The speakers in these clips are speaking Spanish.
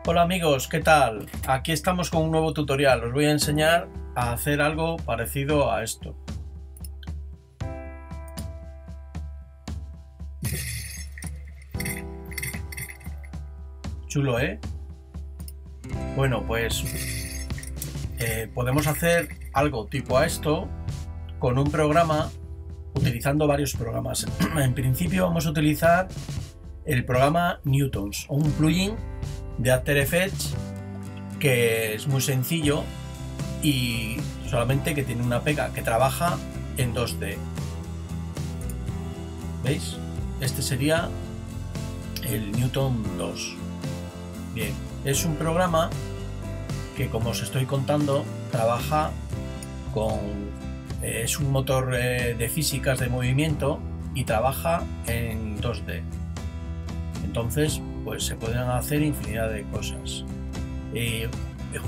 Hola amigos, ¿qué tal? Aquí estamos con un nuevo tutorial. Os voy a enseñar a hacer algo parecido a esto. Chulo, ¿eh? Bueno, pues podemos hacer algo tipo a esto con un programa, utilizando varios programas. En principio vamos a utilizar el programa Newtons, o un plugin de After Effects que es muy sencillo y solamente que tiene una pega, que trabaja en 2D. ¿Veis? Este sería el Newton 2. Bien, es un programa que, como os estoy contando, trabaja con... es un motor de físicas de movimiento y trabaja en 2D. Entonces, pues se pueden hacer infinidad de cosas.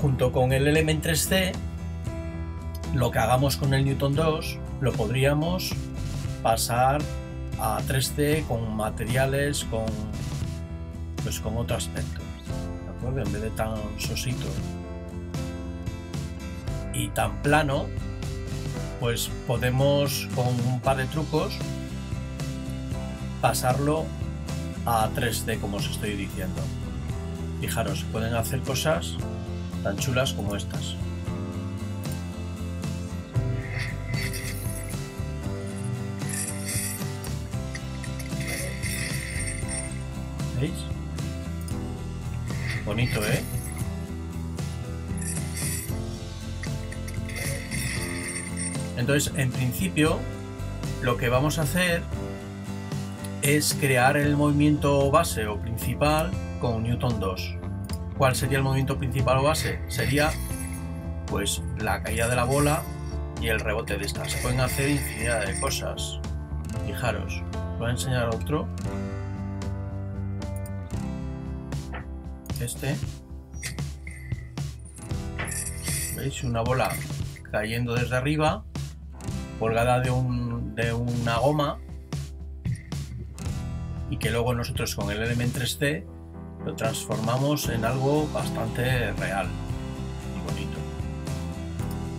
Junto con el Element 3D, lo que hagamos con el Newton 2 lo podríamos pasar a 3D con materiales, con otro aspecto, ¿de acuerdo? En vez de tan sosito y tan plano, pues podemos, con un par de trucos, pasarlo a 3D, como os estoy diciendo. Fijaros, se pueden hacer cosas tan chulas como estas. ¿Veis? Bonito, ¿eh? Entonces, en principio, lo que vamos a hacer es crear el movimiento base o principal con Newton 2. ¿Cuál sería el movimiento principal o base? Sería pues la caída de la bola y el rebote de esta. Se pueden hacer infinidad de cosas. Fijaros, os voy a enseñar otro. Este. ¿Veis? Una bola cayendo desde arriba, colgada de una goma, y que luego nosotros con el Element 3D lo transformamos en algo bastante real y bonito.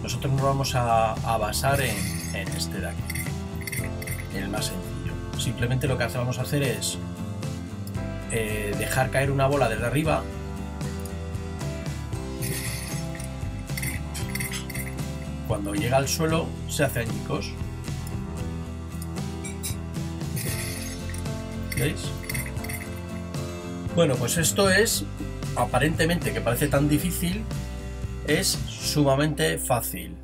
Nosotros nos vamos a basar en este de aquí, en el más sencillo. Simplemente lo que vamos a hacer es dejar caer una bola desde arriba, cuando llega al suelo se hace añicos. ¿Veis? Bueno, pues esto es, aparentemente, que parece tan difícil, es sumamente fácil.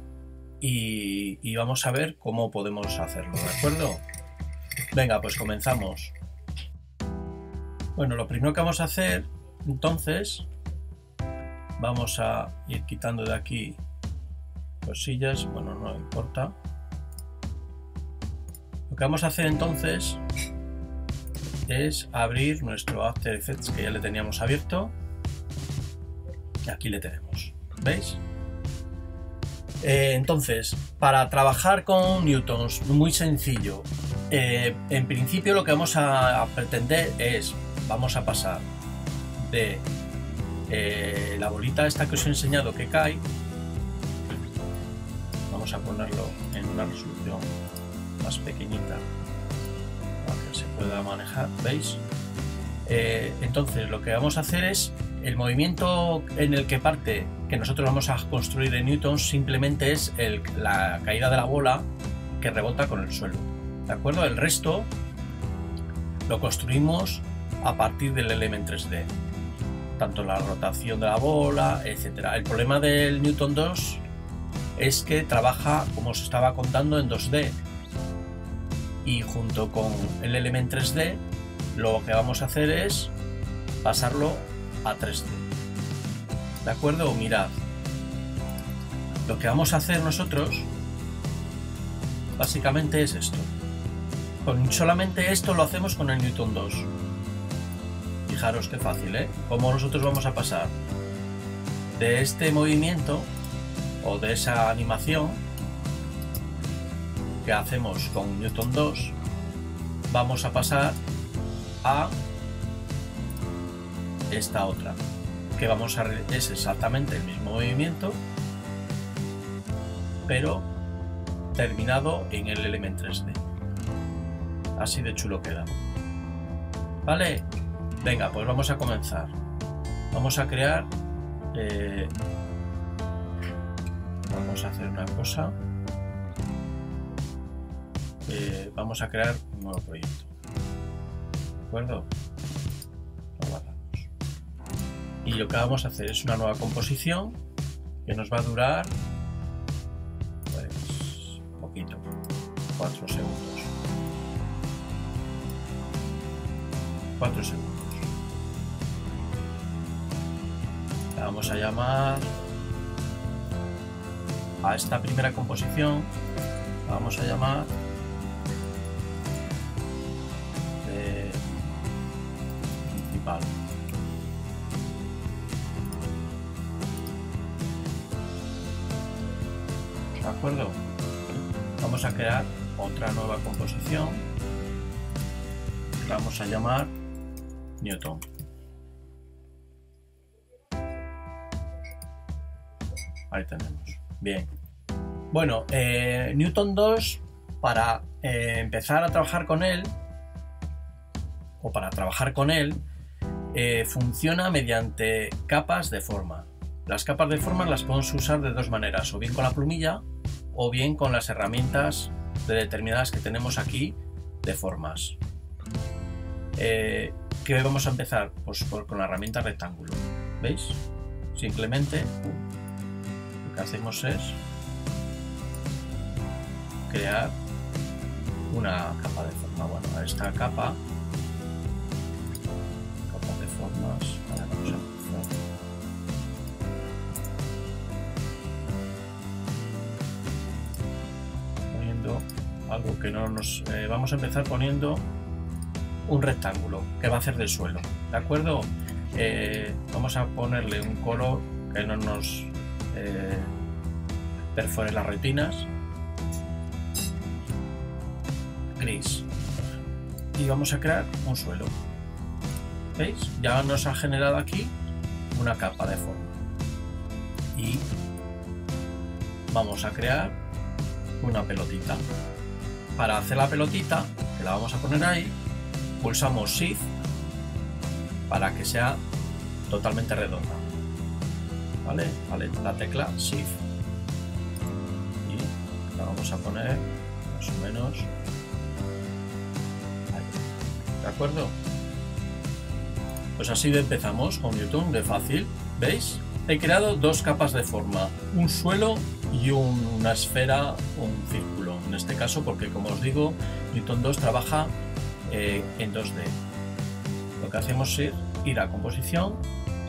Y vamos a ver cómo podemos hacerlo, ¿de acuerdo? Venga, pues comenzamos. Bueno, lo primero que vamos a hacer, entonces, vamos a ir quitando de aquí cosillas, bueno, no importa. Lo que vamos a hacer entonces es abrir nuestro After Effects, que ya le teníamos abierto, y aquí le tenemos, ¿veis? Entonces, para trabajar con Newtons, muy sencillo. En principio lo que vamos a pretender es, vamos a pasar de la bolita esta que os he enseñado que cae, vamos a ponerlo en una resolución más pequeñita para que se pueda manejar, ¿veis? Entonces lo que vamos a hacer es el movimiento en el que parte, que nosotros vamos a construir en Newtons, simplemente es la caída de la bola que rebota con el suelo, ¿de acuerdo? El resto lo construimos a partir del Element 3D, tanto la rotación de la bola, etcétera. El problema del Newton 2 es que trabaja, como os estaba contando, en 2D, y junto con el Element 3D lo que vamos a hacer es pasarlo a 3D, ¿de acuerdo? Mirad, lo que vamos a hacer nosotros básicamente es esto. Solamente esto lo hacemos con el Newton 2. Fijaros qué fácil, ¿eh? Cómo nosotros vamos a pasar de este movimiento o de esa animación que hacemos con Newton 2, vamos a pasar a esta otra, que es exactamente el mismo movimiento, pero terminado en el Element 3D. Así de chulo queda. ¿Vale? Venga, pues vamos a comenzar. Vamos a crear... vamos a hacer una cosa. Vamos a crear un nuevo proyecto. ¿De acuerdo? Lo guardamos. Y lo que vamos a hacer es una nueva composición que nos va a durar pues poquito, 4 segundos. 4 segundos. La vamos a llamar a esta primera composición, la vamos a llamar principal. ¿De acuerdo? Vamos a crear otra nueva composición, la vamos a llamar Newton. Ahí tenemos. Bien. Bueno, Newton 2, para empezar a trabajar con él, o para trabajar con él, funciona mediante capas de forma. Las capas de forma las podemos usar de dos maneras, o bien con la plumilla, o bien con las herramientas determinadas que tenemos aquí de formas. ¿Qué vamos a empezar? Pues con la herramienta rectángulo. ¿Veis? Simplemente lo que hacemos es crear una capa de forma. Bueno, esta capa de formas. Ahora vamos a empezar. Poniendo algo que no nos... vamos a empezar poniendo un rectángulo que va a hacer del suelo, ¿de acuerdo? Vamos a ponerle un color que no nos perfore las retinas, gris, y vamos a crear un suelo. ¿Veis? Ya nos ha generado aquí una capa de forma y vamos a crear una pelotita. Para hacer la pelotita, que la vamos a poner ahí, pulsamos Shift para que sea totalmente redonda. ¿Vale? La tecla Shift y la vamos a poner más o menos ahí. ¿De acuerdo? Pues así empezamos con Newton, de fácil. ¿Veis? He creado dos capas de forma, un suelo y una esfera o un círculo. En este caso, porque como os digo, Newton 2 trabaja en 2D. Lo que hacemos es ir a composición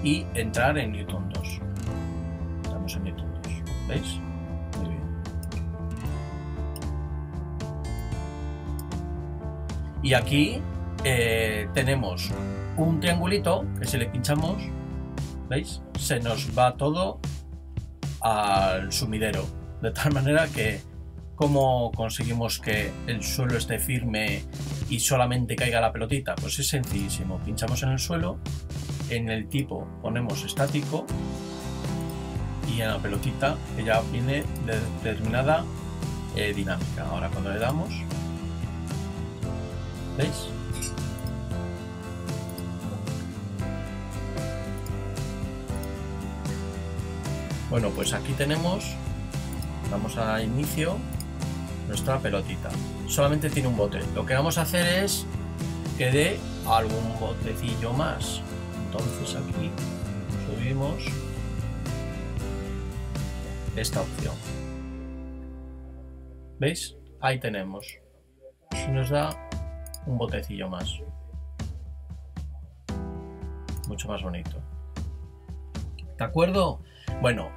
y entrar en Newton 2. Estamos en Newton 2. ¿Veis? Muy bien. Y aquí tenemos un triangulito que si le pinchamos, ¿veis? Se nos va todo al sumidero. De tal manera que, ¿cómo conseguimos que el suelo esté firme y solamente caiga la pelotita? Pues es sencillísimo. Pinchamos en el suelo, en el tipo ponemos estático y en la pelotita, que ya viene de determinada dinámica. Ahora cuando le damos, ¿veis? Bueno, pues aquí tenemos, vamos a inicio, nuestra pelotita. Solamente tiene un bote. Lo que vamos a hacer es que dé algún botecillo más. Entonces aquí subimos esta opción. ¿Veis? Ahí tenemos. Y nos da un botecillo más. Mucho más bonito. ¿De acuerdo? Bueno,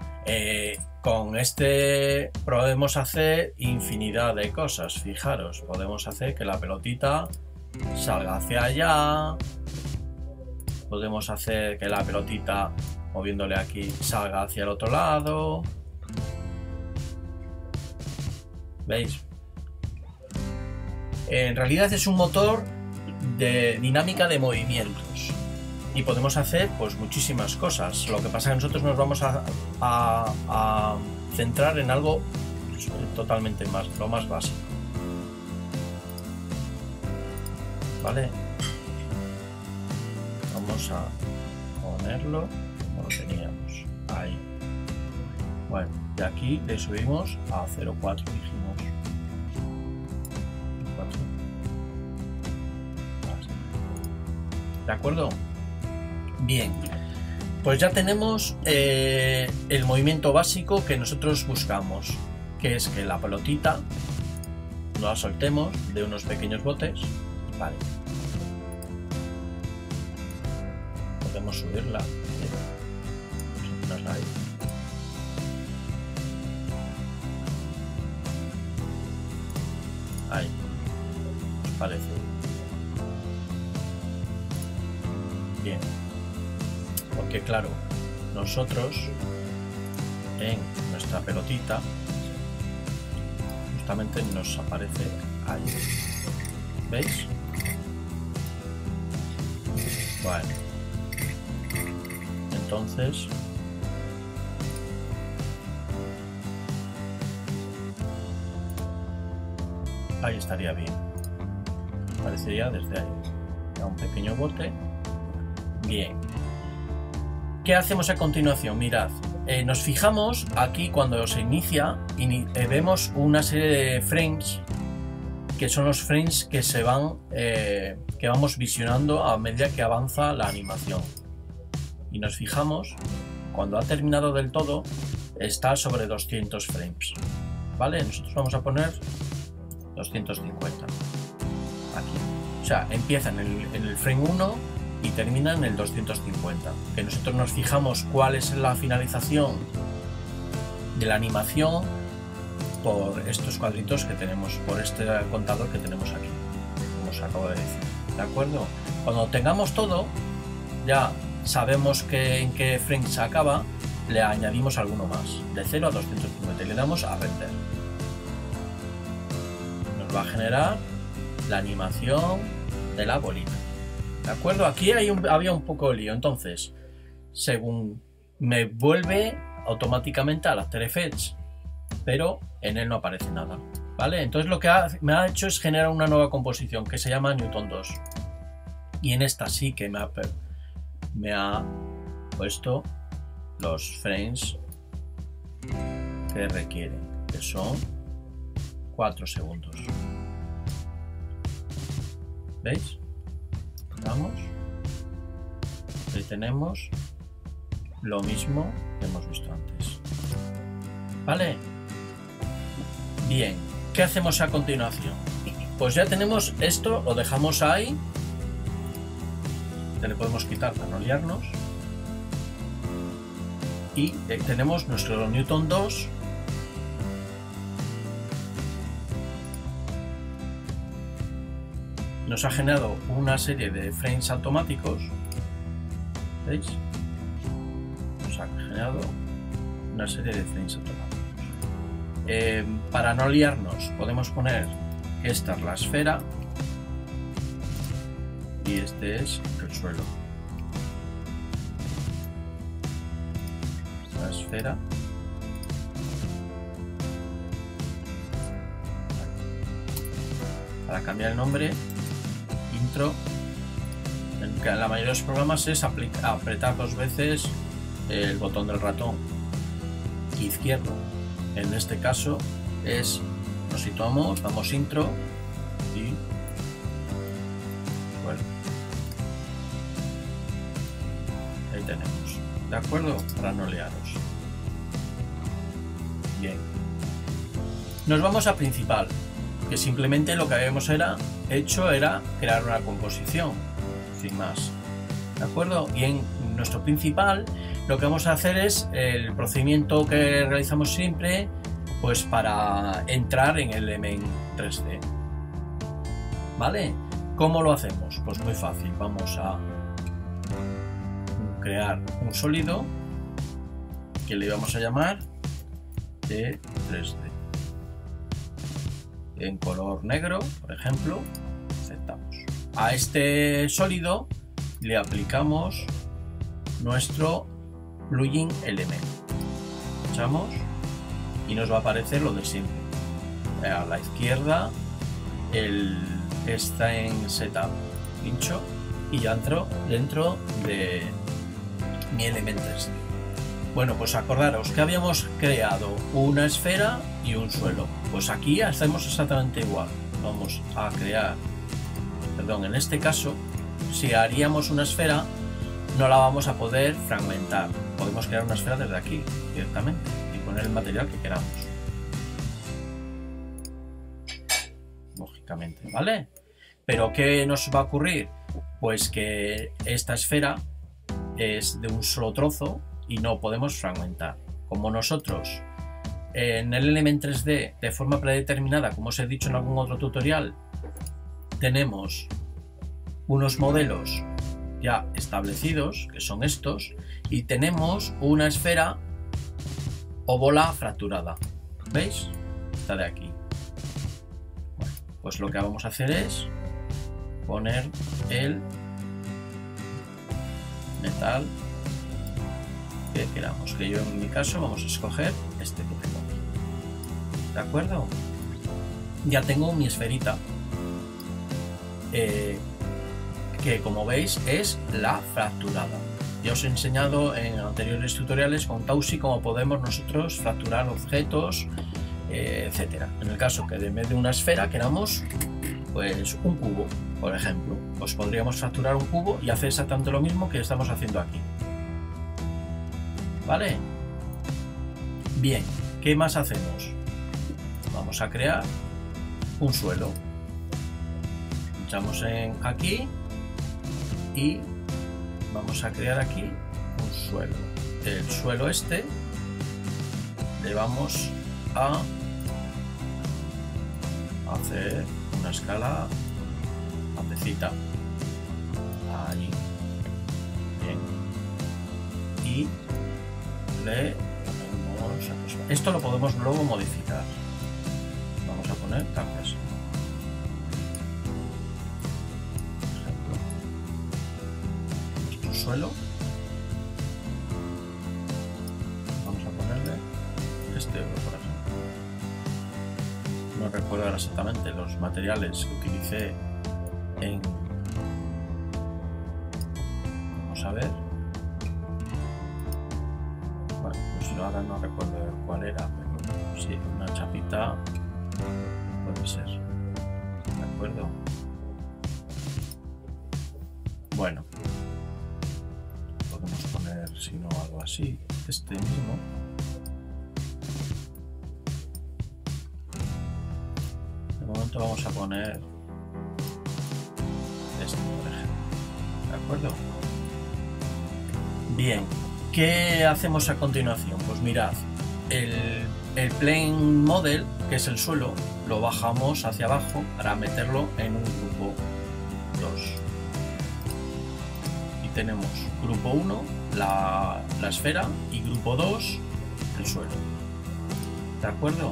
con este podemos hacer infinidad de cosas. Fijaros, podemos hacer que la pelotita salga hacia allá. Podemos hacer que la pelotita, moviéndole aquí, salga hacia el otro lado. ¿Veis? En realidad es un motor de dinámica de movimientos. y podemos hacer pues muchísimas cosas. Lo que pasa es que nosotros nos vamos a centrar en algo totalmente lo más básico. ¿Vale? Vamos a ponerlo como lo teníamos. Ahí. Bueno, de aquí le subimos a 0,4 dijimos. 4. ¿De acuerdo? Bien. Pues ya tenemos el movimiento básico que nosotros buscamos, que es que la pelotita no la soltemos de unos pequeños botes. Vale. Podemos subirla. Vamos a ponerla ahí. Ahí. ¿Os parece? Bien. Porque claro, nosotros en nuestra pelotita justamente nos aparece ahí. ¿Veis? Vale. Entonces ahí estaría bien. Aparecería desde ahí. A un pequeño bote. Bien. ¿Qué hacemos a continuación? Mirad, nos fijamos aquí cuando se inicia y vemos una serie de frames que son los frames que se van que vamos visionando a medida que avanza la animación. Y nos fijamos, cuando ha terminado del todo, está sobre 200 frames. ¿Vale? Nosotros vamos a poner 250. Aquí. O sea, empieza en el frame 1 y termina en el 250. Que nosotros nos fijamos cuál es la finalización de la animación por estos cuadritos que tenemos, por este contador que tenemos aquí, como os acabo de decir. ¿De acuerdo? Cuando tengamos todo, ya sabemos en qué frame se acaba, le añadimos alguno más, de 0 a 250, y le damos a render. Nos va a generar la animación de la bolita. ¿De acuerdo? Aquí había un poco de lío. Entonces, según me vuelve automáticamente al After Effects, pero en él no aparece nada. ¿Vale? Entonces lo que me ha hecho es generar una nueva composición que se llama Newton 2. Y en esta sí que me ha puesto los frames que requieren, que son 4 segundos. ¿Veis? Vamos. Ahí tenemos lo mismo que hemos visto antes. ¿Vale? Bien. ¿Qué hacemos a continuación? Pues ya tenemos esto, lo dejamos ahí. Le podemos quitar para no liarnos. Y tenemos nuestro Newton 2. Nos ha generado una serie de frames automáticos. ¿Veis? Nos ha generado una serie de frames automáticos. Para no liarnos, podemos poner que esta es la esfera y este es el suelo. La esfera. Para cambiar el nombre, intro. En la mayoría de los programas es apretar 2 veces el botón del ratón izquierdo. En este caso nos situamos, damos intro y bueno, ahí tenemos. ¿De acuerdo? Para no liaros. Bien. Nos vamos a principal, que simplemente lo que habíamos hecho era crear una composición, sin más. ¿De acuerdo? Y en nuestro principal lo que vamos a hacer es el procedimiento que realizamos siempre, pues para entrar en el Element 3D. ¿Vale? ¿Cómo lo hacemos? Pues muy fácil. Vamos a crear un sólido que le vamos a llamar de 3D. En color negro, por ejemplo, aceptamos. A este sólido le aplicamos nuestro plugin element. Echamos y nos va a aparecer lo de siempre. A la izquierda está en setup, pincho y ya entro dentro de mi Element 3D. Bueno, pues acordaros que habíamos creado una esfera y un suelo. Pues aquí hacemos exactamente igual. Vamos a crear, perdón, en este caso, si haríamos una esfera, no la vamos a poder fragmentar. Podemos crear una esfera desde aquí directamente y poner el material que queramos. Lógicamente, ¿vale? Pero ¿qué nos va a ocurrir? Pues que esta esfera es de un solo trozo y no podemos fragmentar. Como nosotros en el Element 3D de forma predeterminada, como os he dicho en algún otro tutorial, tenemos unos modelos ya establecidos, que son estos, y tenemos una esfera o bola fracturada. ¿Veis? Esta de aquí. Bueno, pues lo que vamos a hacer es poner el metal que queramos, que yo en mi caso vamos a escoger este que tengo aquí. ¿De acuerdo? Ya tengo mi esferita que, como veis, es la fracturada. Ya os he enseñado en anteriores tutoriales con Tausi cómo podemos nosotros fracturar objetos, etcétera. En el caso que en vez de una esfera queramos pues un cubo, por ejemplo, pues podríamos fracturar un cubo y hacer exactamente lo mismo que estamos haciendo aquí. ¿Vale? Bien, ¿qué más hacemos? Vamos a crear un suelo. Pinchamos en aquí y vamos a crear aquí un suelo. El suelo este le vamos a hacer una escala grandecita. Ahí. Bien. Y le ponemos... Esto lo podemos luego modificar. Vamos a poner cambios. Por ejemplo, nuestro suelo. Vamos a ponerle este euro, por ejemplo. No recuerdo ahora exactamente los materiales que utilicé en... Vamos a ver. Bueno, pues ahora no recuerdo cuál era, pero sí, una chapita puede ser. ¿De acuerdo? Bueno, podemos poner, si no, algo así, este mismo. De momento vamos a poner este, por ejemplo. ¿De acuerdo? Bien, ¿qué hacemos a continuación? Pues mirad, el plane model, que es el suelo, lo bajamos hacia abajo para meterlo en un grupo 2. Y tenemos grupo 1, la esfera, y grupo 2, el suelo. ¿De acuerdo?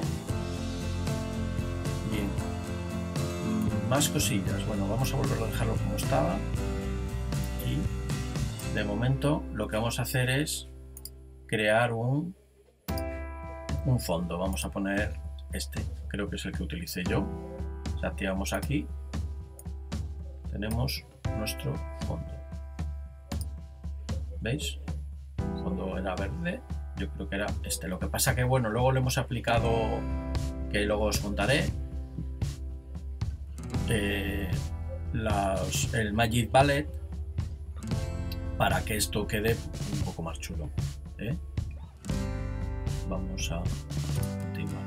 Bien. Más cosillas. Bueno, vamos a volver a dejarlo como estaba. Y de momento lo que vamos a hacer es crear un fondo. Vamos a poner este, creo que es el que utilicé yo. Si activamos aquí, tenemos nuestro fondo. ¿Veis? El fondo era verde, yo creo que era este. Lo que pasa que, bueno, luego le hemos aplicado, que luego os contaré, el Magic Palette para que esto quede un poco más chulo. Vamos a continuar.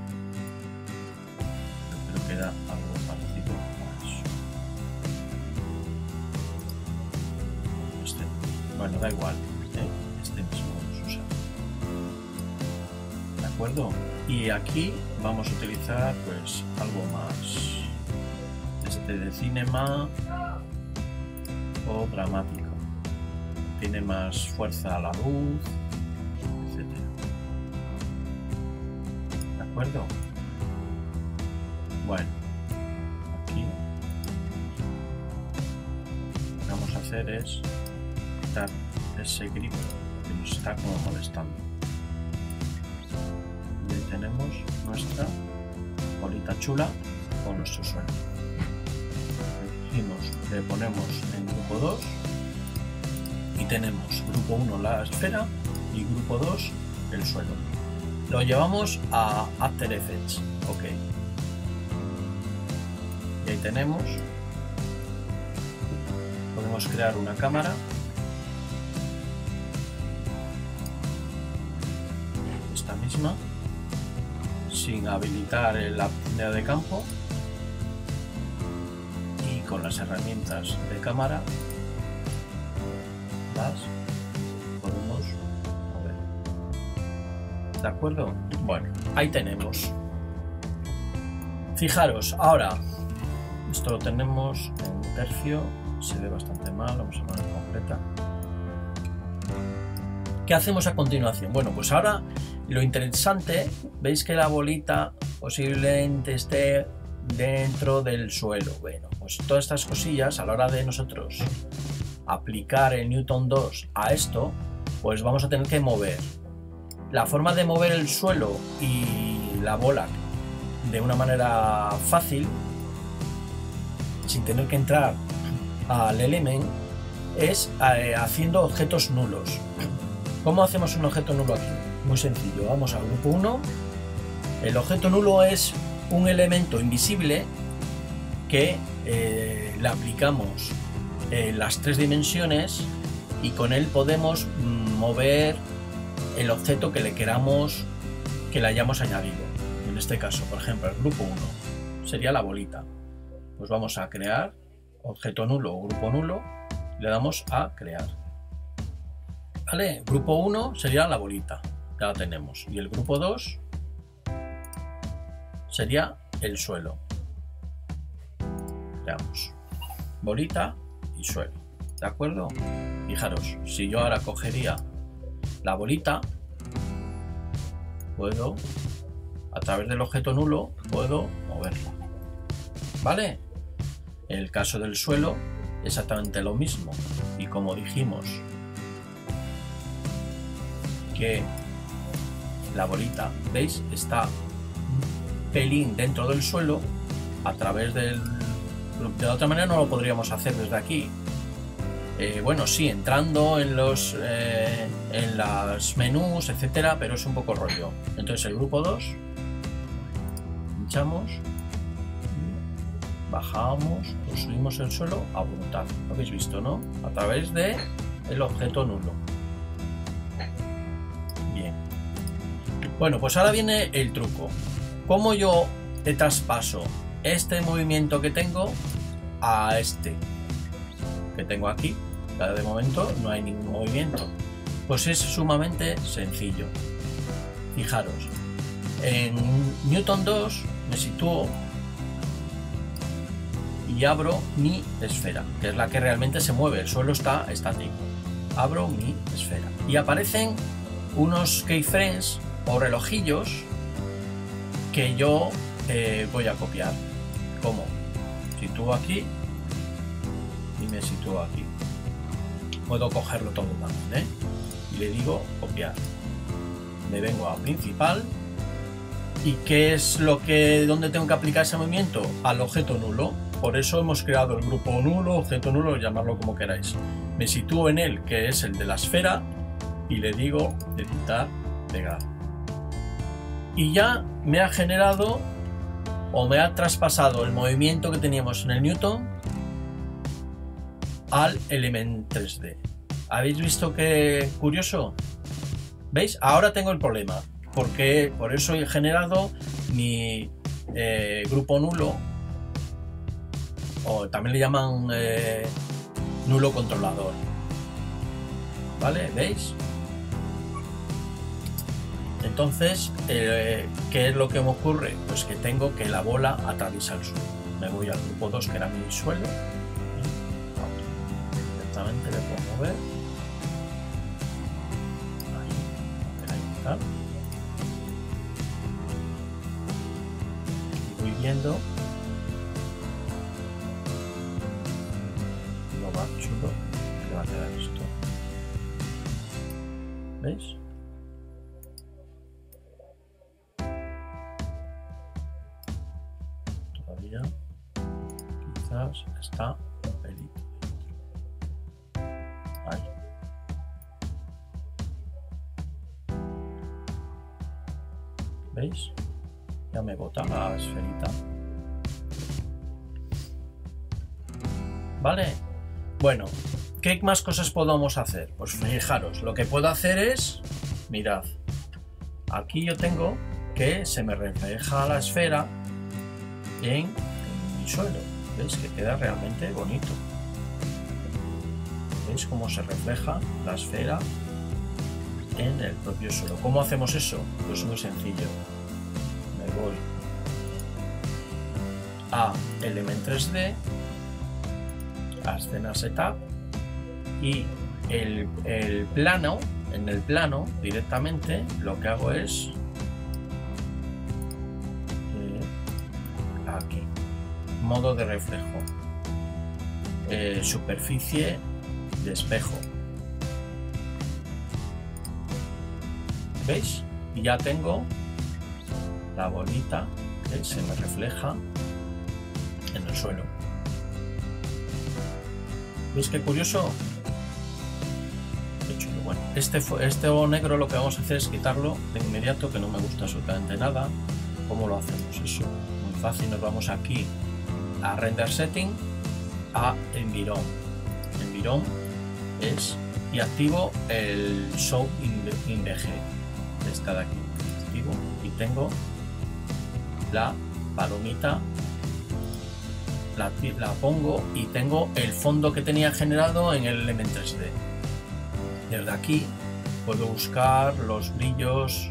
Yo creo que era algo parecido a eso. Este. Bueno, da igual. Este mismo vamos a usar. ¿De acuerdo? Y aquí vamos a utilizar pues algo más. Este de cinema o dramático. Tiene más fuerza a la luz, etcétera. ¿De acuerdo? Bueno, aquí lo que vamos a hacer es quitar ese grip que nos está como molestando. Y ahí tenemos nuestra bolita chula con nuestro suelo. Le ponemos en grupo 2 y tenemos grupo 1 la esfera y grupo 2 el suelo. Lo llevamos a After Effects, ok. Y ahí tenemos, podemos crear una cámara. Esta misma, sin habilitar la profundidad de campo. Con las herramientas de cámara las podemos mover. ¿De acuerdo? Bueno, ahí tenemos. Fijaros, ahora esto lo tenemos en un tercio, se ve bastante mal, vamos a poner completa. ¿Qué hacemos a continuación? Bueno, pues ahora lo interesante, veis que la bolita posiblemente esté dentro del suelo. Bueno, pues todas estas cosillas, a la hora de nosotros aplicar el Newton 2 a esto, pues vamos a tener que mover. La forma de mover el suelo y la bola de una manera fácil, sin tener que entrar al Element, es haciendo objetos nulos. ¿Cómo hacemos un objeto nulo aquí? Muy sencillo, vamos al grupo 1. El objeto nulo es un elemento invisible que le aplicamos las 3 dimensiones y con él podemos mover el objeto que le queramos que le hayamos añadido. En este caso, por ejemplo, el grupo 1 sería la bolita. Pues vamos a crear objeto nulo o grupo nulo, le damos a crear. ¿Vale? Grupo 1 sería la bolita, ya la tenemos. Y el grupo 2 sería el suelo. Veamos, bolita y suelo, ¿de acuerdo? Fijaros, si yo ahora cogería la bolita, puedo, a través del objeto nulo, puedo moverla, ¿vale? En el caso del suelo, exactamente lo mismo. Y como dijimos que la bolita, ¿veis? Está un pelín dentro del suelo, a través del... De otra manera no lo podríamos hacer desde aquí. Bueno, sí, entrando en los menús, etcétera, pero es un poco rollo. Entonces el grupo 2, pinchamos, bajamos, subimos el suelo a voluntad. Lo habéis visto, ¿no? A través de el objeto nulo. Bien. Bueno, pues ahora viene el truco. ¿Cómo yo te traspaso este movimiento que tengo a este que tengo aquí? De momento no hay ningún movimiento. Pues es sumamente sencillo. Fijaros, en Newton 2 me sitúo y abro mi esfera, que es la que realmente se mueve. El suelo está estático. Abro mi esfera y aparecen unos keyframes o relojillos que yo voy a copiar. ¿Cómo? Sitúo aquí y me sitúo aquí. Puedo cogerlo todo también, y le digo copiar. Me vengo a principal. ¿Y qué es lo que, dónde tengo que aplicar ese movimiento? Al objeto nulo. Por eso hemos creado el grupo nulo, objeto nulo, llamarlo como queráis. Me sitúo en él, que es el de la esfera, y le digo editar, pegar. Y ya me ha generado o me ha traspasado el movimiento que teníamos en el Newton al Element 3D. ¿Habéis visto qué curioso? ¿Veis? Ahora tengo el problema, porque por eso he generado mi grupo nulo, o también le llaman nulo controlador. ¿Vale? ¿Veis? Entonces, ¿qué es lo que me ocurre? Pues que tengo que la bola atraviesa el suelo. Me voy al grupo 2, que era mi suelo, y directamente le puedo mover. Ahí está. Y voy viendo lo más chulo que va a quedar esto. ¿Ves? Todavía quizás está un pelito. Ahí. ¿Veis? Ya me bota la esferita. ¿Vale? Bueno, ¿qué más cosas podemos hacer? Pues fijaros, lo que puedo hacer es, mirad, aquí yo tengo que se me refleja la esfera en mi suelo. ¿Veis? Que queda realmente bonito. ¿Veis cómo se refleja la esfera en el propio suelo? ¿Cómo hacemos eso? Pues muy sencillo. Me voy a Element 3D, a escena Setup, y el plano, en el plano directamente lo que hago es aquí, modo de reflejo, superficie de espejo. ¿Veis? Y ya tengo la bolita que se me refleja en el suelo. ¿Veis qué curioso? Qué chulo. Bueno, este negro lo que vamos a hacer es quitarlo de inmediato, que no me gusta absolutamente nada. ¿Cómo lo hacemos eso? Muy fácil, nos vamos aquí a Render Setting, a Environ. Environ es, y activo el Show in VG. Esta de aquí. Activo y tengo la palomita. La pongo y tengo el fondo que tenía generado en el Element 3D. Desde aquí puedo buscar los brillos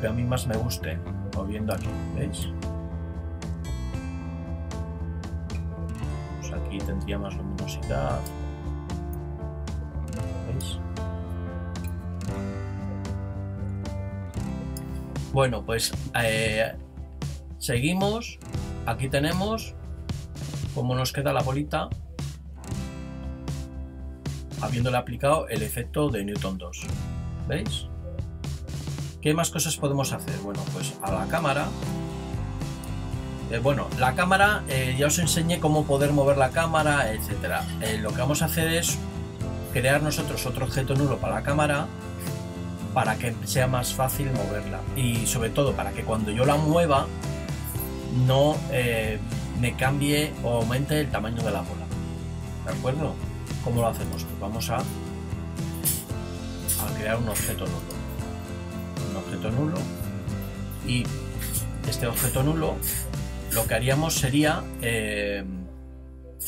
que a mí más me gusten, moviendo aquí, ¿veis? Pues aquí tendría más luminosidad, ¿veis? Bueno, pues seguimos. Aquí tenemos cómo nos queda la bolita habiéndole aplicado el efecto de Newton 2. ¿Veis? ¿Qué más cosas podemos hacer? Bueno, pues a la cámara. La cámara, ya os enseñé cómo poder mover la cámara, etcétera. Lo que vamos a hacer es crear nosotros otro objeto nulo para la cámara para que sea más fácil moverla, y sobre todo para que cuando yo la mueva no me cambie o aumente el tamaño de la bola. ¿De acuerdo? ¿Cómo lo hacemos? Pues vamos a crear un objeto nulo. Un objeto nulo, y este objeto nulo lo que haríamos sería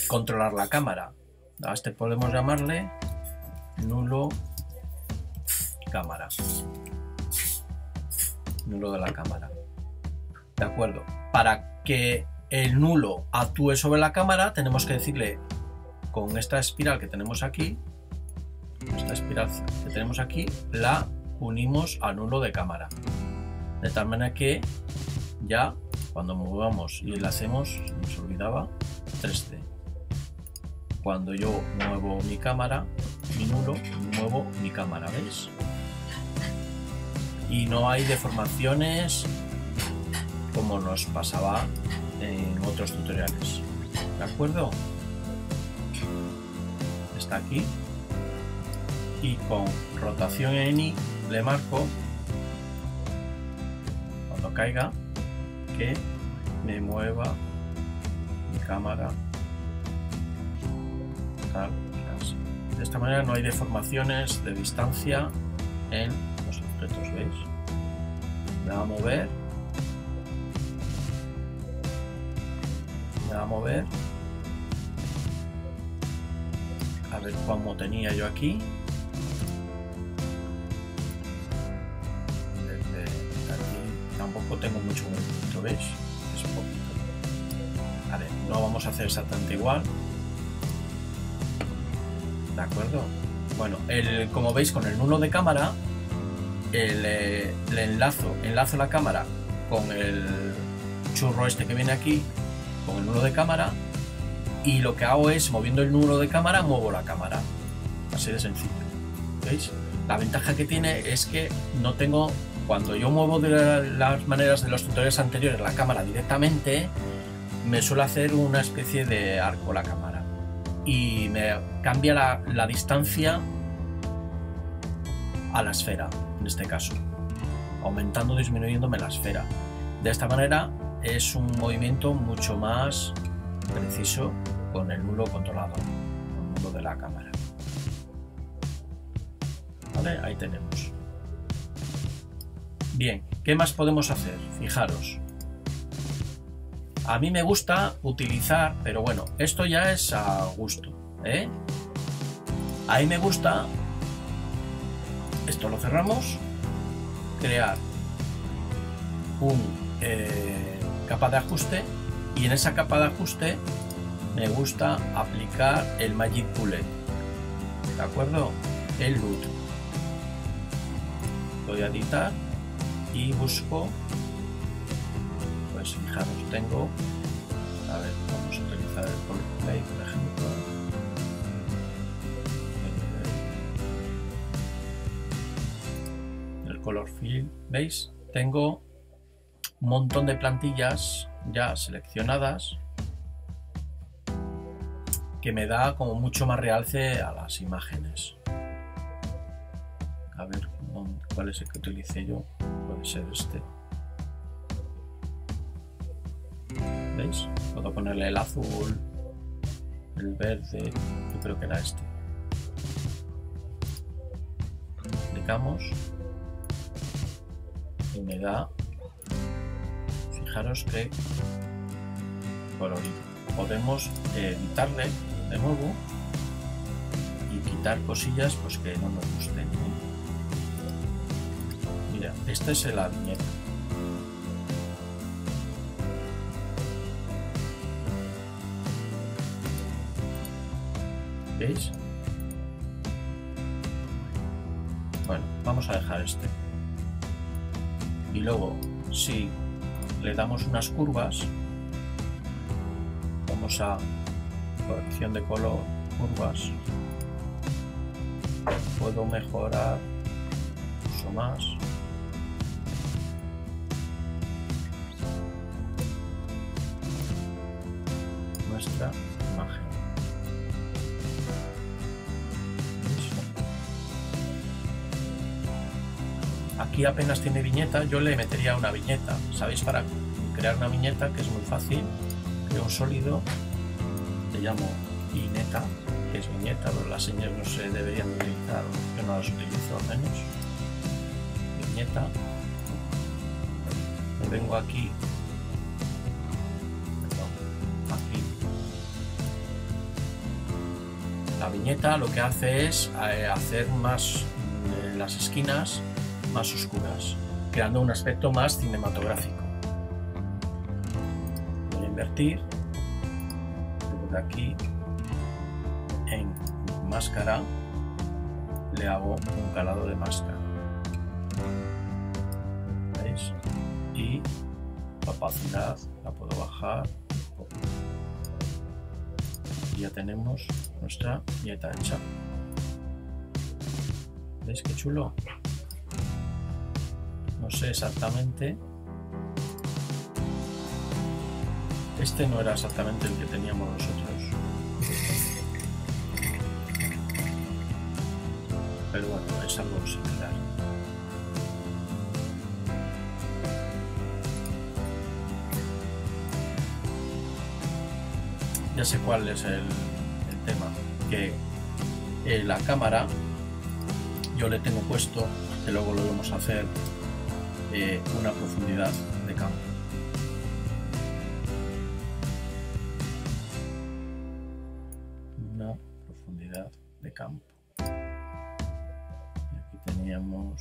controlar la cámara. A este podemos llamarle nulo cámara. Nulo de la cámara. ¿De acuerdo? Para que el nulo actúe sobre la cámara tenemos que decirle, con esta espiral que tenemos aquí, la unimos a nulo de cámara, de tal manera que ya cuando movamos y le hacemos, nos olvidaba, 3D, cuando yo muevo mi cámara, mi nulo, muevo mi cámara, ¿veis? Y no hay deformaciones como nos pasaba en otros tutoriales. ¿De acuerdo? Está aquí, y con rotación en Y le marco cuando caiga que me mueva mi cámara tal y así. De esta manera no hay deformaciones de distancia en los objetos, ¿veis? Me va a mover, a ver cómo tenía yo aquí. Desde aquí tampoco tengo mucho movimiento, ¿veis? Es poquito. Vale, no vamos a hacer exactamente igual. ¿De acuerdo? Bueno, como veis, con el nulo de cámara, le enlazo la cámara con el churro este que viene aquí, con el nulo de cámara, y lo que hago es, moviendo el nulo de cámara, muevo la cámara. Así de sencillo. ¿Veis? La ventaja que tiene es que no tengo, cuando yo muevo de las maneras de los tutoriales anteriores la cámara directamente, me suele hacer una especie de arco la cámara y me cambia la distancia a la esfera, en este caso, aumentando o disminuyéndome la esfera. De esta manera es un movimiento mucho más preciso con el nulo controlado, el nulo de la cámara. ¿Vale? Ahí tenemos. Bien, ¿qué más podemos hacer? Fijaros. A mí me gusta utilizar, pero bueno, esto ya es a gusto, ¿eh? A mí me gusta, esto lo cerramos, crear un capa de ajuste, y en esa capa de ajuste me gusta aplicar el Magic Bullet, ¿de acuerdo? El LUT. Voy a editar y busco, pues fijaros, tengo, a ver, vamos a utilizar el Color Play, por ejemplo. El Color Fill, ¿veis? Tengo un montón de plantillas ya seleccionadas que me da como mucho más realce a las imágenes. A ver, ¿cuál es el que utilicé yo? Puede ser este. ¿Veis? Puedo ponerle el azul, el verde, yo creo que era este. Clicamos y me da, fijaros que colorido. Podemos editarle de nuevo y quitar cosillas pues que no nos gusten, ¿no? Mira, esta es la viñeta. ¿Veis? Bueno, vamos a dejar este. Y luego, si le damos unas curvas, vamos a corrección de color, curvas, puedo mejorar mucho más. Nuestra imagen. Aquí apenas tiene viñeta, yo le metería una viñeta. ¿Sabéis? Para crear una viñeta, que es muy fácil, creo un sólido, le llamo viñeta, que es viñeta, pero las señas no se deberían utilizar, yo no las utilizo al menos. Viñeta. Me vengo aquí. Aquí. La viñeta lo que hace es hacer más las esquinas más oscuras, creando un aspecto más cinematográfico. Voy a invertir, de aquí en máscara le hago un calado de máscara, ¿veis? Y la opacidad la puedo bajar un poco. Y ya tenemos nuestra viñeta hecha. ¿Veis qué chulo? No sé exactamente. Este no era exactamente el que teníamos nosotros. Pero bueno, es algo similar. Ya sé cuál es el tema. Que la cámara yo le tengo puesto, que luego lo vamos a hacer, una profundidad de campo. Una profundidad de campo. Y aquí teníamos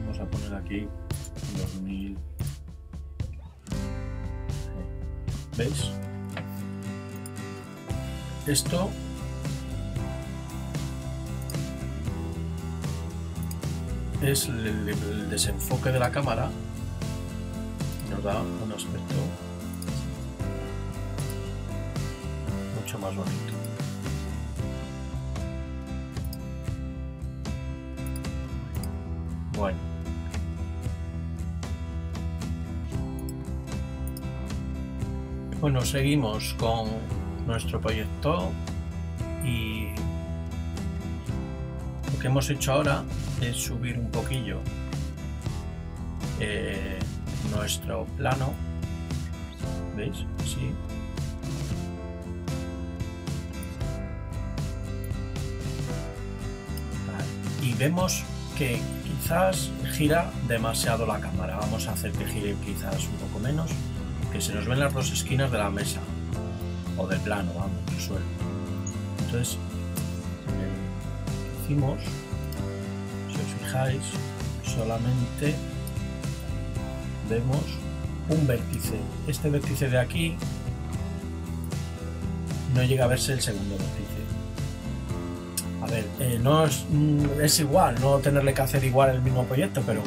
vamos a poner aquí 2000. ¿Veis? esto es el desenfoque de la cámara, nos da un aspecto mucho más bonito. Bueno, seguimos con nuestro proyecto y lo que hemos hecho ahora es subir un poquillo nuestro plano, ¿veis? Sí. Y vemos que quizás gira demasiado la cámara. Vamos a hacer que gire quizás un poco menos, que se nos ven las dos esquinas de la mesa o del plano, vamos, del suelo. Entonces, hicimos, si os fijáis, solamente vemos un vértice. Este vértice de aquí no llega a verse el segundo vértice. A ver, no es igual no tenerle que hacer igual el mismo proyecto, pero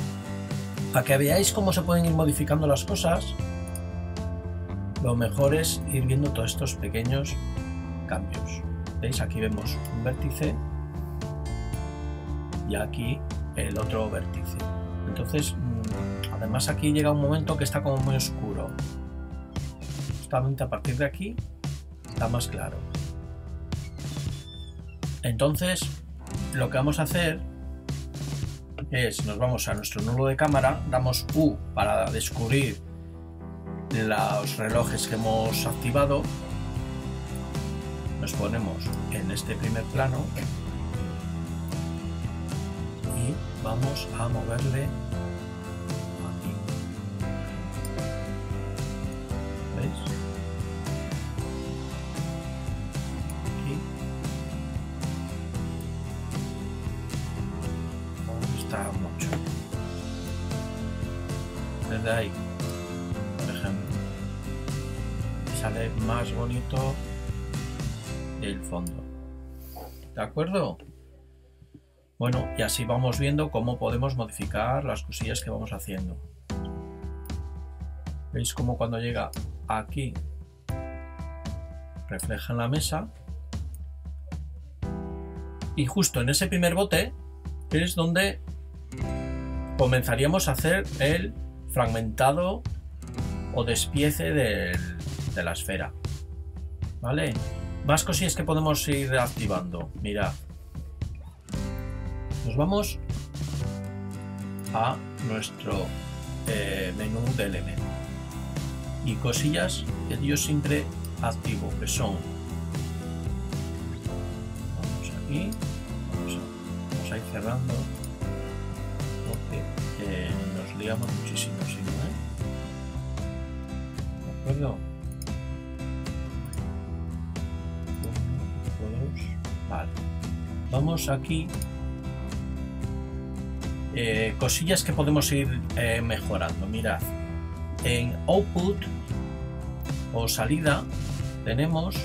para que veáis cómo se pueden ir modificando las cosas, lo mejor es ir viendo todos estos pequeños cambios. ¿Veis? Aquí vemos un vértice y aquí el otro vértice. Entonces, además aquí llega un momento que está como muy oscuro. Justamente a partir de aquí está más claro. Entonces, lo que vamos a hacer es, nos vamos a nuestro nudo de cámara, damos U para descubrir los relojes que hemos activado, nos ponemos en este primer plano y vamos a moverle aquí. ¿Veis? Aquí. No está mucho. Desde ahí, por ejemplo, sale más bonito el fondo. ¿De acuerdo? Bueno, y así vamos viendo cómo podemos modificar las cosillas que vamos haciendo. ¿Veis cómo cuando llega aquí refleja en la mesa? Y justo en ese primer bote es donde comenzaríamos a hacer el fragmentado o despiece de la esfera. ¿Vale? Más cosillas que podemos ir activando. Mirad. Nos vamos a nuestro menú de elementos. Y cosillas que yo siempre activo, que son, vamos aquí, vamos a ir cerrando, porque nos liamos muchísimo, si no, ¿de acuerdo? 1, 2, vale. Vamos aquí, cosillas que podemos ir mejorando. Mirad, en Output o salida tenemos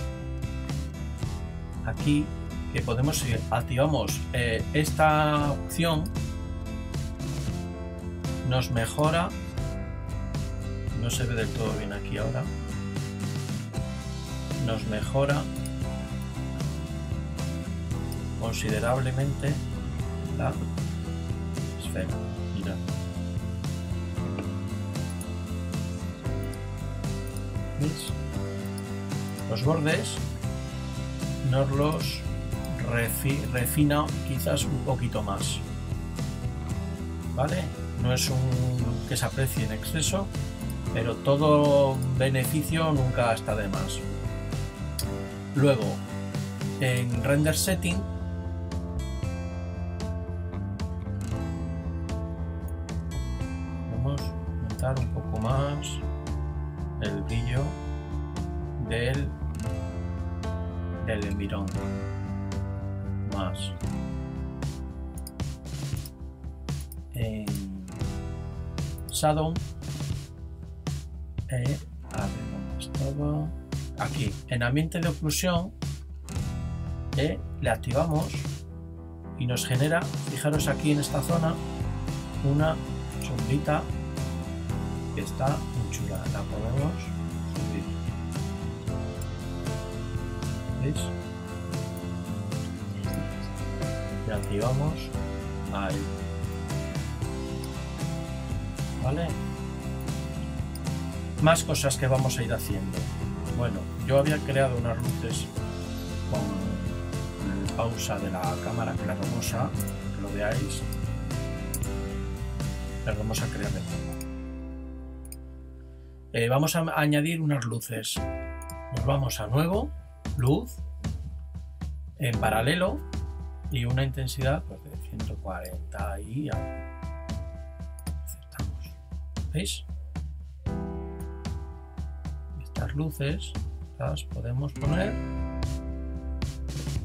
aquí que podemos ir, activamos esta opción, nos mejora, no se ve del todo bien aquí ahora, nos mejora considerablemente la esfera. Mirad. ¿Veis? Los bordes nos los refina quizás un poquito más, ¿vale? No es un que se aprecie en exceso, pero todo beneficio nunca está de más. Luego, en Render Setting vamos a aumentar un poco más el brillo del envirón, más en Shadow, a ver dónde estaba, aquí en ambiente de oclusión le activamos y nos genera, fijaros aquí en esta zona, una sombrita que está muy chula. La podemos subir. ¿Veis? Y activamos ahí. ¿Vale? Más cosas que vamos a ir haciendo. Bueno, yo había creado unas luces con pausa de la cámara, que la vamos a, que lo veáis, las vamos a crear de nuevo. Vamos a añadir unas luces. Nos vamos a nuevo, luz, en paralelo y una intensidad pues, de 140 y aceptamos. ¿Veis? Estas luces las podemos poner,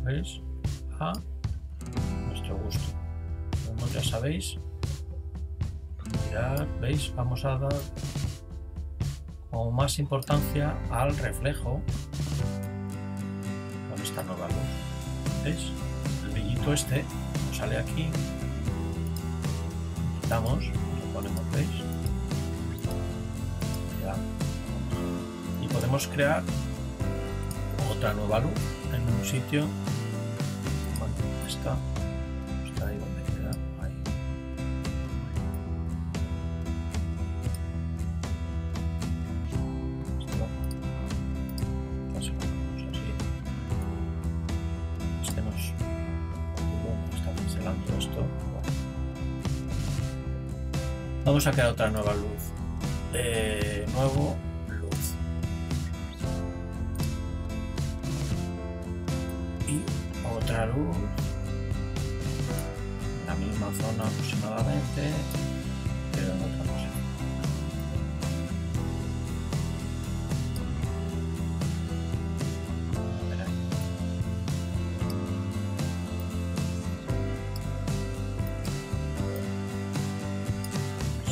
¿veis? A nuestro gusto. Como ya sabéis, mirad, ¿veis? Vamos a dar como más importancia al reflejo con esta nueva luz. ¿Veis? El brillito este nos sale aquí, quitamos, lo ponemos, ¿veis? Ya. Y podemos crear otra nueva luz en un sitio. Bueno, está ahí donde queda, ahí. Esto lo ponemos así. Es que nos está pincelando esto. Bueno. Vamos a crear otra nueva luz. Nuevo luz. Y otra luz. La misma zona aproximadamente, pero en otra cosa.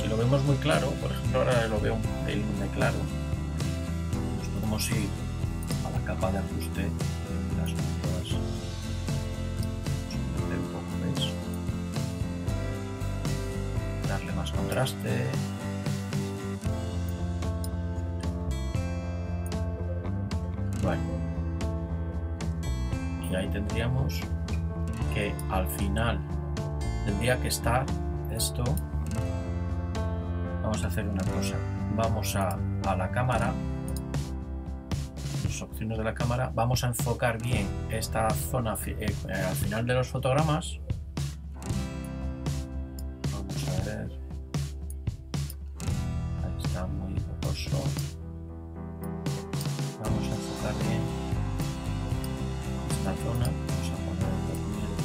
Si lo vemos muy claro, por ejemplo ahora lo veo un pelín de claro, nos podemos ir a la capa de ajuste de las puntas, un poco, ¿veis? Darle más contraste. Bueno, y ahí tendríamos que al final tendría que estar esto. Vamos a hacer una cosa, vamos a la cámara, las opciones de la cámara, vamos a enfocar bien esta zona al final de los fotogramas. Vamos a ver, ahí está muy borroso. Vamos a enfocar bien esta zona, vamos a poner el documento.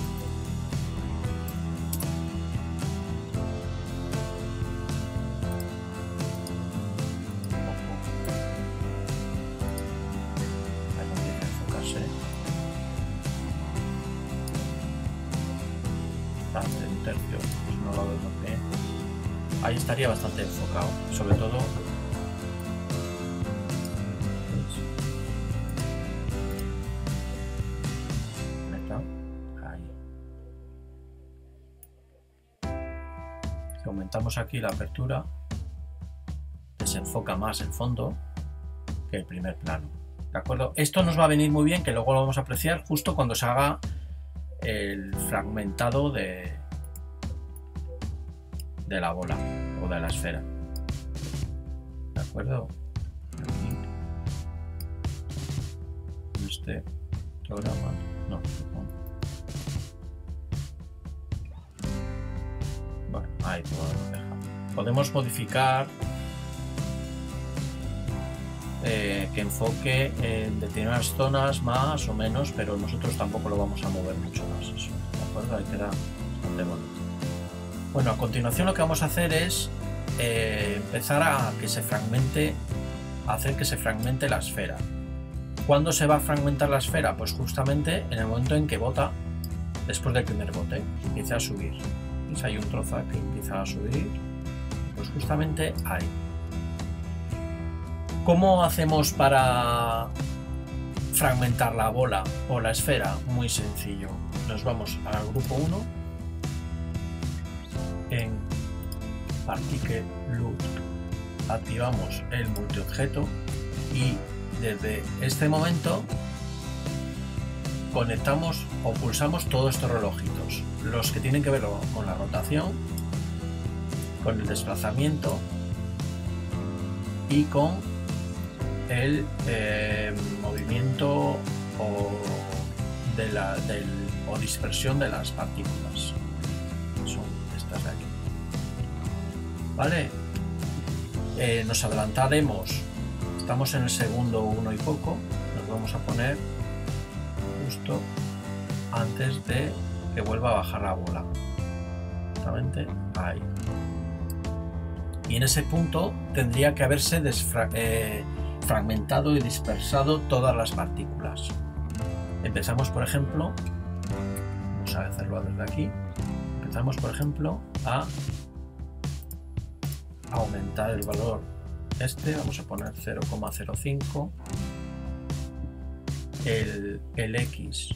Ahí empieza a enfocarse. Bastante un tercio, pues no lo veo bien. Ahí estaría bastante enfocado, sobre todo. Si aumentamos aquí la apertura, desenfoca más el fondo que el primer plano. ¿De acuerdo? Esto nos va a venir muy bien, que luego lo vamos a apreciar justo cuando se haga el fragmentado de la bola o de la esfera. ¿De acuerdo? Aquí, en este programa, no, bueno, ahí podemos dejar. Podemos modificar que enfoque en determinadas zonas más o menos, pero nosotros tampoco lo vamos a mover mucho más. Eso, ¿de acuerdo? Ahí queda bastante bonito. Bueno, a continuación lo que vamos a hacer es empezar a que se fragmente, hacer que se fragmente la esfera. ¿Cuándo se va a fragmentar la esfera? Pues justamente en el momento en que bota, después del primer bote, empieza a subir. ¿Veis? Hay un trozo que empieza a subir, pues justamente ahí. ¿Cómo hacemos para fragmentar la bola o la esfera? Muy sencillo. Nos vamos al grupo 1, en Particle Loop activamos el multiobjeto y desde este momento conectamos o pulsamos todos estos relojitos, los que tienen que ver con la rotación, con el desplazamiento y con el movimiento o dispersión de las partículas. Son estas de aquí. ¿Vale? Nos adelantaremos. Estamos en el segundo 1 y poco. Nos vamos a poner justo antes de que vuelva a bajar la bola. Exactamente ahí. Y en ese punto tendría que haberse fragmentado y dispersado todas las partículas. Empezamos, por ejemplo, vamos a hacerlo desde aquí. Empezamos, por ejemplo, a aumentar el valor vamos a poner 0,05, el X,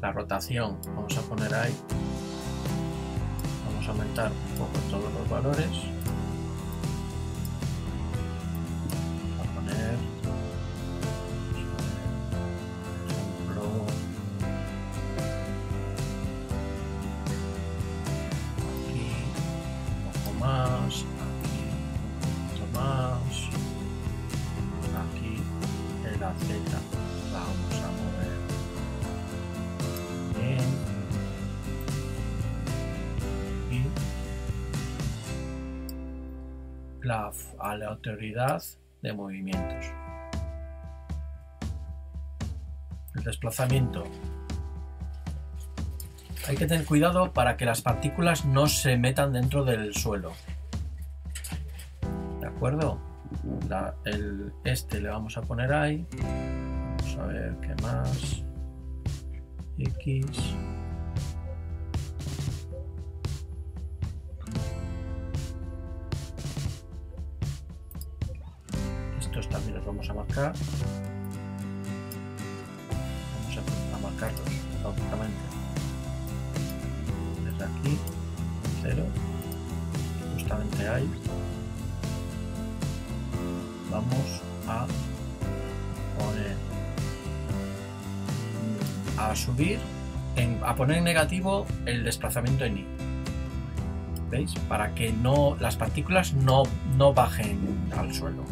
la rotación vamos a poner ahí, vamos a aumentar un poco todos los valores, vamos a poner por ejemplo más, aquí un poquito más, aquí el AZ vamos a mover bien y la aleatoriedad de movimientos, el desplazamiento. Hay que tener cuidado para que las partículas no se metan dentro del suelo. ¿De acuerdo? Este le vamos a poner ahí. Vamos a ver qué más. X. Estos también los vamos a marcar. Vamos a marcarlos lógicamente. Aquí 0, justamente ahí vamos a poner a subir a poner en negativo el desplazamiento en Y, ¿veis? Para que las partículas no bajen al suelo.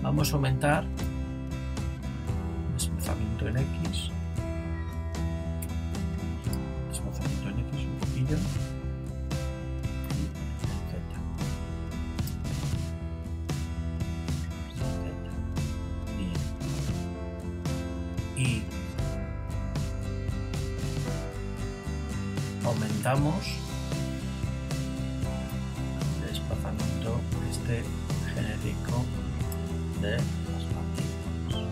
Vamos a aumentar el desplazamiento en X, y Z. Y aumentamos el desplazamiento genérico de las partículas.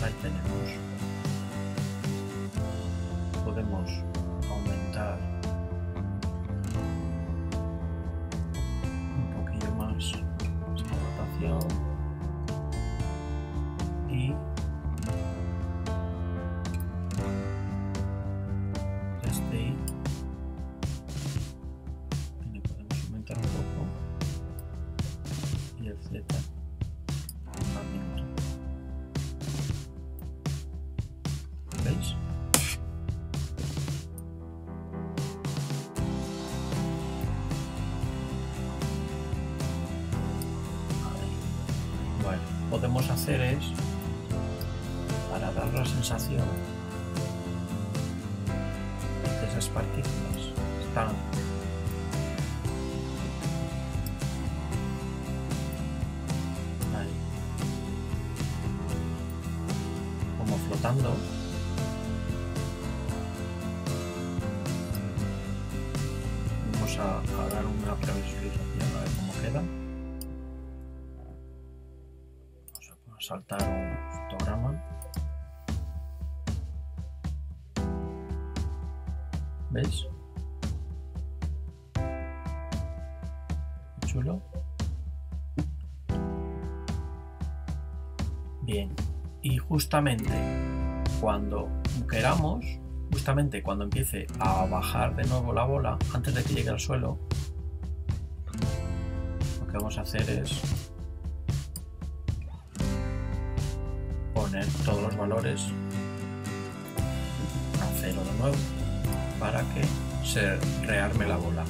Ahí tenemos. Podemos aumentar un poquillo más esta rotación y este Y le podemos aumentar un poco y el Z también. ¿Veis? Bueno, podemos hacer es, para dar la sensación de que esas partículas están ahí, como flotando. a dar una previsualización a ver cómo queda. Vamos a saltar un fotograma. ¿Veis? Qué chulo. Bien, y justamente cuando queramos, justamente cuando empiece a bajar de nuevo la bola, antes de que llegue al suelo, lo que vamos a hacer es poner todos los valores a 0 de nuevo para que se rearme la bola.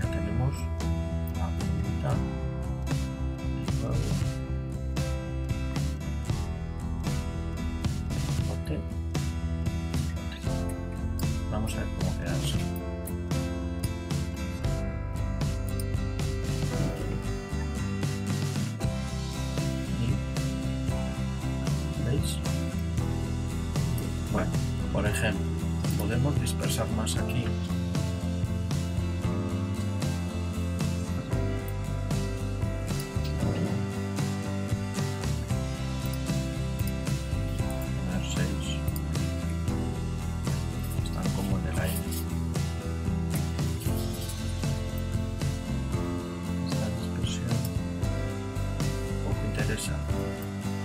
Ya tenemos la punta de nuevo. Vamos a ver cómo queda eso. ¿Veis? Bueno, por ejemplo, podemos dispersar más aquí.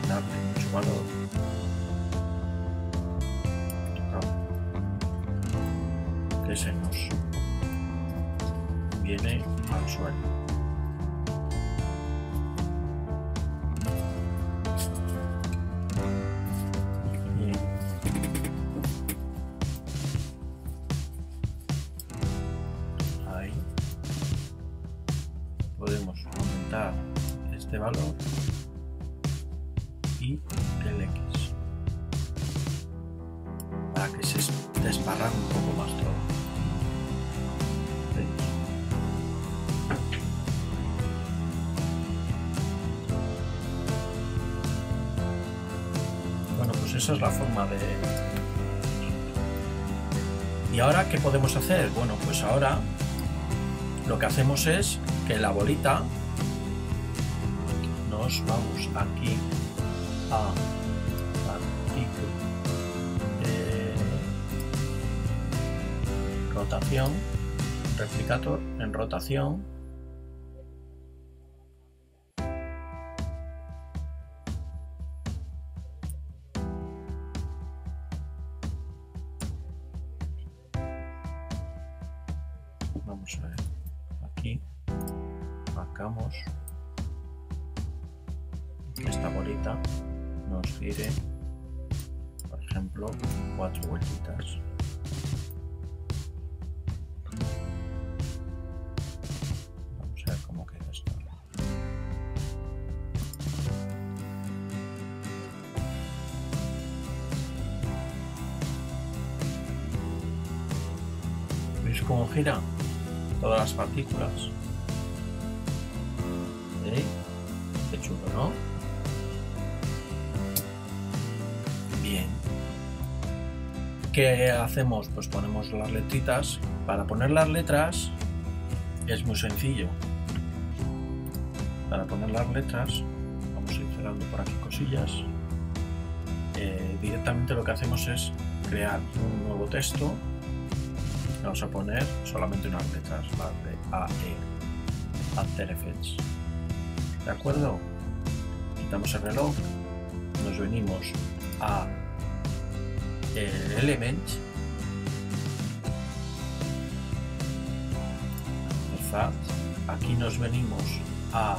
Darle mucho valor, que se nos viene al suelo. Bien. Ahí podemos aumentar este valor y el X para que se desparrague un poco más todo. ¿Veis? Bueno, pues esa es la forma de... ¿Y ahora qué podemos hacer? Bueno, pues ahora lo que hacemos es que la bolita nos vamos aquí a rotación, replicator en rotación, vamos a ver aquí, marcamos esta bolita nos gire, por ejemplo, 4 vueltitas. Vamos a ver cómo queda esto. ¿Veis cómo gira todas las partículas? ¿Eh? Qué chulo, ¿no? Bien. ¿Qué hacemos? Pues ponemos las letritas. Para poner las letras es muy sencillo. Para poner las letras vamos a ir cerrando por aquí cosillas. Directamente lo que hacemos es crear un nuevo texto. Vamos a poner solamente unas letras, las de AE, After Effects. ¿De acuerdo? Quitamos el reloj, nos venimos a Elements, aquí nos venimos a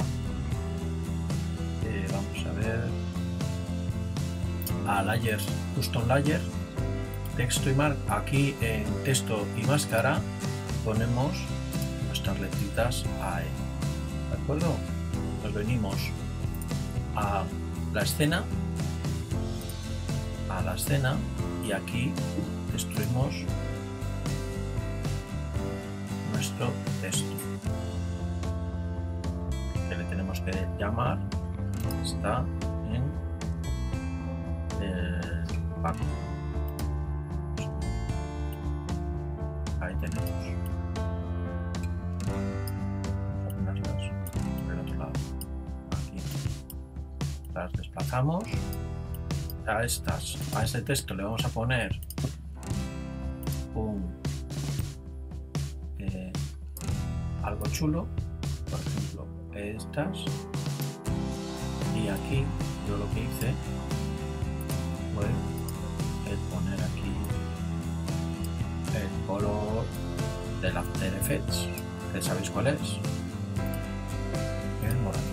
vamos a ver, a Layers, Custom Layer, texto y aquí en texto y máscara ponemos nuestras letritas AE, ¿de acuerdo? Nos venimos a la escena, y aquí destruimos nuestro texto que le tenemos que llamar. Está en el pack. Ahí tenemos. Por el otro lado. Aquí. Las desplazamos. A este texto le vamos a poner algo chulo, por ejemplo estas, y aquí yo lo que hice fue poner aquí el color del After Effects, que sabéis cuál es, el moradito.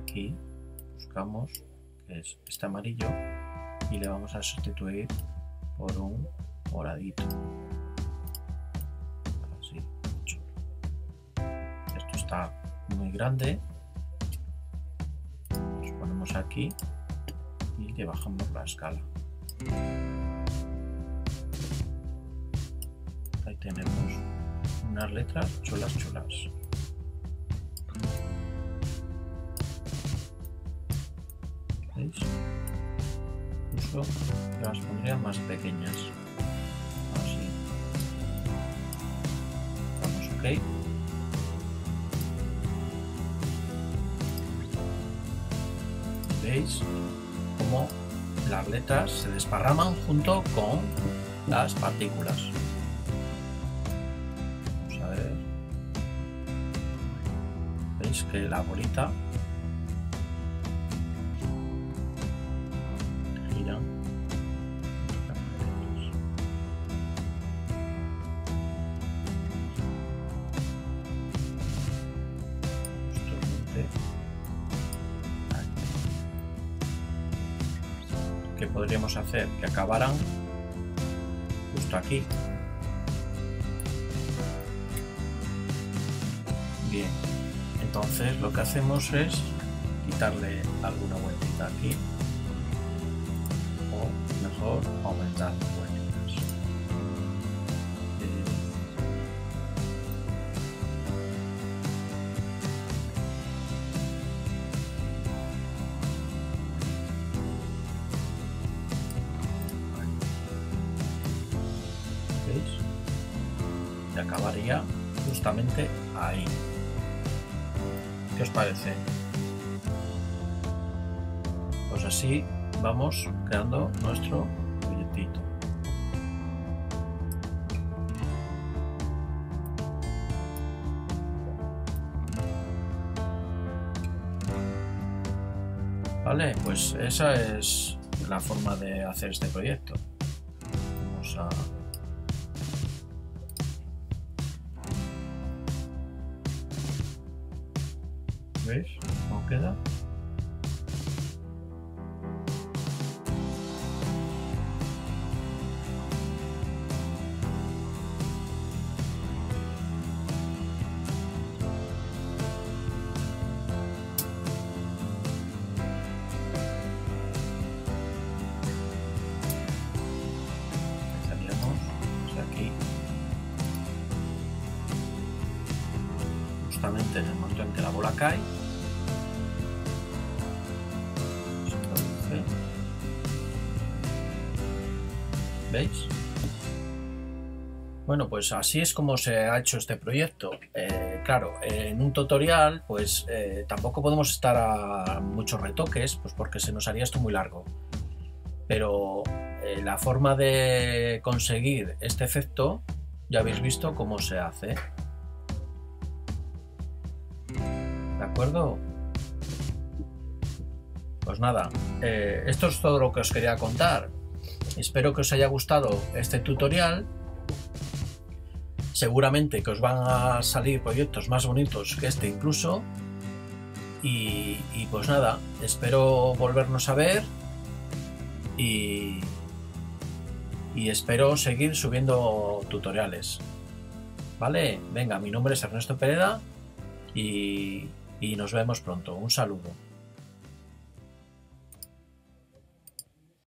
Aquí buscamos que es este amarillo y le vamos a sustituir por un moradito, así. Esto está muy grande, nos ponemos aquí y le bajamos la escala. Ahí tenemos unas letras chulas. ¿Veis? Incluso las pondría más pequeñas. Así. Vamos, ok. ¿Veis cómo las letras se desparraman junto con las partículas? Vamos a ver. ¿Veis que la bolita gira? ¿Qué podríamos hacer? Que acabaran justo aquí. Bien, entonces lo que hacemos es quitarle alguna vueltita aquí, o mejor aumentar las vueltas. ¿Veis? Y acabaría justamente ahí. ¿Qué os parece? Pues así vamos creando nuestro proyectito. Vale, pues esa es la forma de hacer este proyecto. Vamos a... ¿Veis cómo queda? Empezaríamos aquí, justamente en el momento en que la bola cae. ¿Veis? Bueno, pues así es como se ha hecho este proyecto. Claro, en un tutorial pues tampoco podemos estar a muchos retoques, pues porque se nos haría esto muy largo. Pero la forma de conseguir este efecto ya habéis visto cómo se hace. ¿De acuerdo? Pues nada, esto es todo lo que os quería contar. Espero que os haya gustado este tutorial. seguramente que os van a salir proyectos más bonitos que este incluso. Y pues nada, espero volvernos a ver y espero seguir subiendo tutoriales. Vale, venga, mi nombre es Ernesto Pereda y nos vemos pronto. Un saludo.